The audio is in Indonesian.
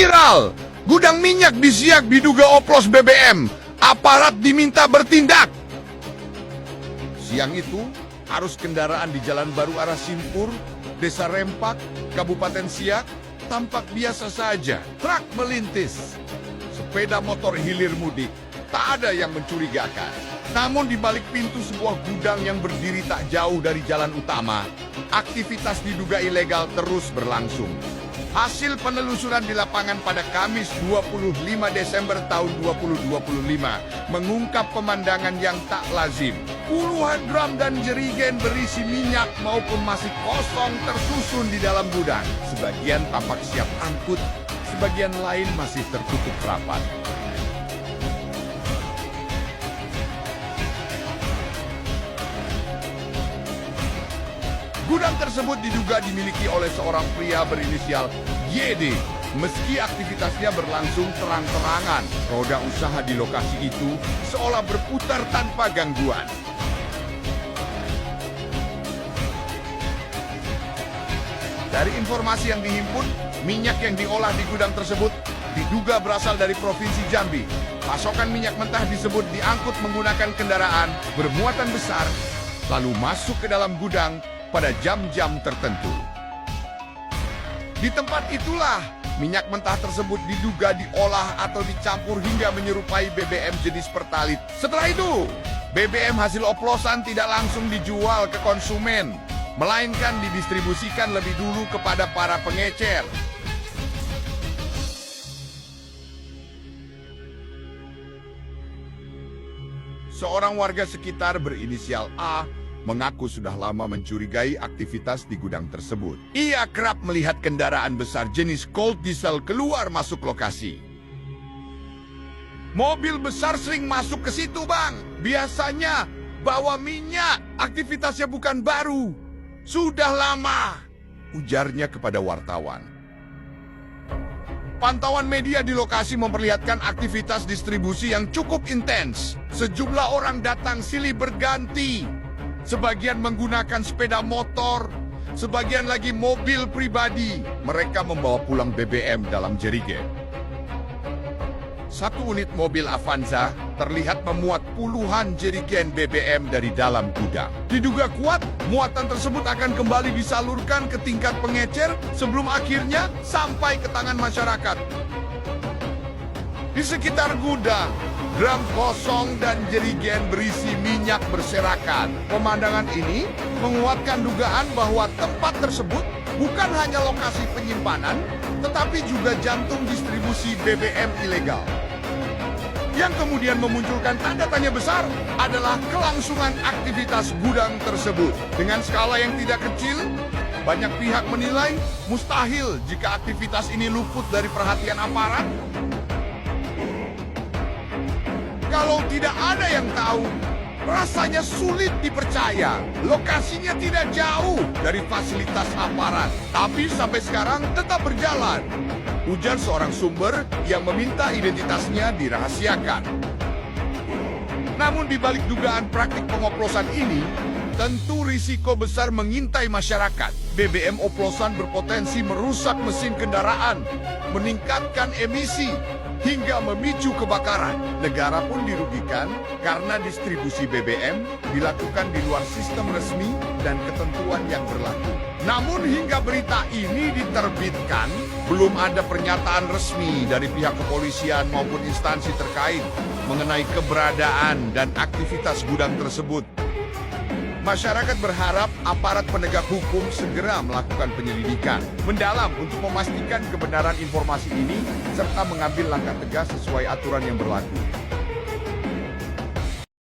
Viral! Gudang minyak di Siak diduga oplos BBM. Aparat diminta bertindak. Siang itu, arus kendaraan di Jalan Baru arah Simpur, Desa Rempak, Kabupaten Siak, tampak biasa saja. Truk melintis. Sepeda motor hilir mudik. Tak ada yang mencurigakan. Namun di balik pintu sebuah gudang yang berdiri tak jauh dari jalan utama, aktivitas diduga ilegal terus berlangsung. Hasil penelusuran di lapangan pada Kamis 25 Desember tahun 2025 mengungkap pemandangan yang tak lazim. Puluhan drum dan jerigen berisi minyak maupun masih kosong tersusun di dalam gudang. Sebagian tampak siap angkut, sebagian lain masih tertutup rapat. Gudang tersebut diduga dimiliki oleh seorang pria berinisial YD. Meski aktivitasnya berlangsung terang-terangan, roda usaha di lokasi itu seolah berputar tanpa gangguan. Dari informasi yang dihimpun, minyak yang diolah di gudang tersebut diduga berasal dari Provinsi Jambi. Pasokan minyak mentah disebut diangkut menggunakan kendaraan bermuatan besar, lalu masuk ke dalam gudang pada jam-jam tertentu. Di tempat itulah minyak mentah tersebut diduga diolah atau dicampur hingga menyerupai BBM jenis Pertalit. Setelah itu, BBM hasil oplosan tidak langsung dijual ke konsumen, melainkan didistribusikan lebih dulu kepada para pengecer. Seorang warga sekitar berinisial A mengaku sudah lama mencurigai aktivitas di gudang tersebut. Ia kerap melihat kendaraan besar jenis Colt Diesel keluar masuk lokasi. Mobil besar sering masuk ke situ, Bang. Biasanya bawa minyak. Aktivitasnya bukan baru. Sudah lama, ujarnya kepada wartawan. Pantauan media di lokasi memperlihatkan aktivitas distribusi yang cukup intens. Sejumlah orang datang silih berganti. Sebagian menggunakan sepeda motor, sebagian lagi mobil pribadi. Mereka membawa pulang BBM dalam jerigen. Satu unit mobil Avanza terlihat memuat puluhan jerigen BBM dari dalam gudang. Diduga kuat, muatan tersebut akan kembali disalurkan ke tingkat pengecer sebelum akhirnya sampai ke tangan masyarakat. Di sekitar gudang, drum kosong dan jerigen berisi minyak berserakan. Pemandangan ini menguatkan dugaan bahwa tempat tersebut bukan hanya lokasi penyimpanan, tetapi juga jantung distribusi BBM ilegal. Yang kemudian memunculkan tanda tanya besar adalah kelangsungan aktivitas gudang tersebut. Dengan skala yang tidak kecil, banyak pihak menilai mustahil jika aktivitas ini luput dari perhatian aparat. Kalau tidak ada yang tahu, rasanya sulit dipercaya. Lokasinya tidak jauh dari fasilitas aparat, tapi sampai sekarang tetap berjalan, ujar seorang sumber yang meminta identitasnya dirahasiakan. Namun di balik dugaan praktik pengoplosan ini, tentu risiko besar mengintai masyarakat. BBM oplosan berpotensi merusak mesin kendaraan, meningkatkan emisi, hingga memicu kebakaran. Negara pun dirugikan karena distribusi BBM dilakukan di luar sistem resmi dan ketentuan yang berlaku. Namun hingga berita ini diterbitkan, belum ada pernyataan resmi dari pihak kepolisian maupun instansi terkait mengenai keberadaan dan aktivitas gudang tersebut. Masyarakat berharap aparat penegak hukum segera melakukan penyelidikan mendalam untuk memastikan kebenaran informasi ini serta mengambil langkah tegas sesuai aturan yang berlaku.